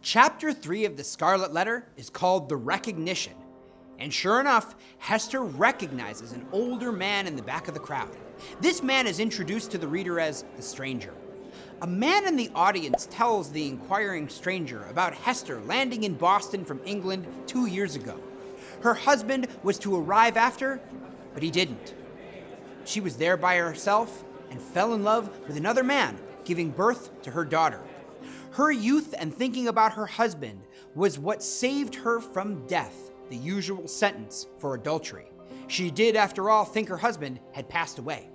Chapter 3 of the Scarlet Letter is called The Recognition. And sure enough, Hester recognizes an older man in the back of the crowd. This man is introduced to the reader as the stranger. A man in the audience tells the inquiring stranger about Hester landing in Boston from England 2 years ago. Her husband was to arrive after, but he didn't. She was there by herself and fell in love with another man, giving birth to her daughter. Her youth and thinking about her husband was what saved her from death, the usual sentence for adultery. She did, after all, think her husband had passed away.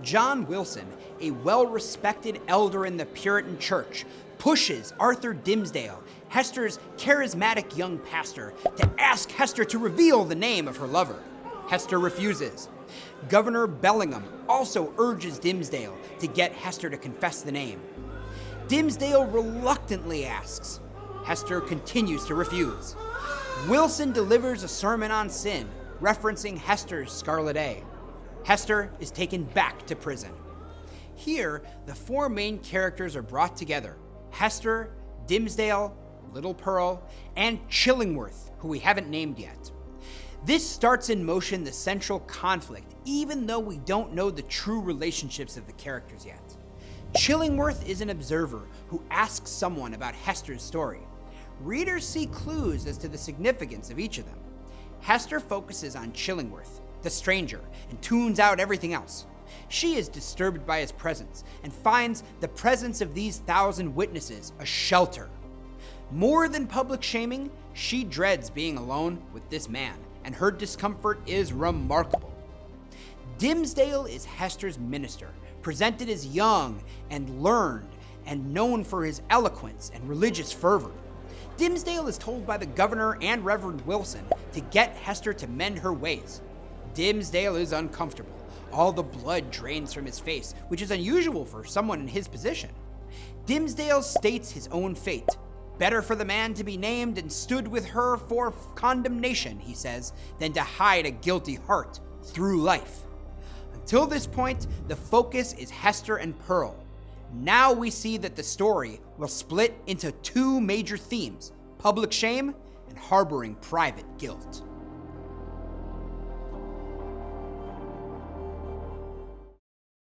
John Wilson, a well-respected elder in the Puritan church, pushes Arthur Dimmesdale, Hester's charismatic young pastor, to ask Hester to reveal the name of her lover. Hester refuses. Governor Bellingham also urges Dimmesdale to get Hester to confess the name. Dimmesdale reluctantly asks. Hester continues to refuse. Wilson delivers a sermon on sin, referencing Hester's Scarlet A. Hester is taken back to prison. Here, the four main characters are brought together: Hester, Dimmesdale, Little Pearl, and Chillingworth, who we haven't named yet. This starts in motion the central conflict, even though we don't know the true relationships of the characters yet. Chillingworth is an observer who asks someone about Hester's story. Readers see clues as to the significance of each of them. Hester focuses on Chillingworth, the stranger, and tunes out everything else. She is disturbed by his presence and finds the presence of these 1,000 witnesses a shelter. More than public shaming, she dreads being alone with this man, and her discomfort is remarkable. Dimmesdale is Hester's minister, presented as young and learned and known for his eloquence and religious fervor. Dimmesdale is told by the governor and Reverend Wilson to get Hester to mend her ways. Dimmesdale is uncomfortable. All the blood drains from his face, which is unusual for someone in his position. Dimmesdale states his own fate. Better for the man to be named and stood with her for condemnation, he says, than to hide a guilty heart through life. Until this point, the focus is Hester and Pearl. Now we see that the story will split into two major themes: public shame and harboring private guilt.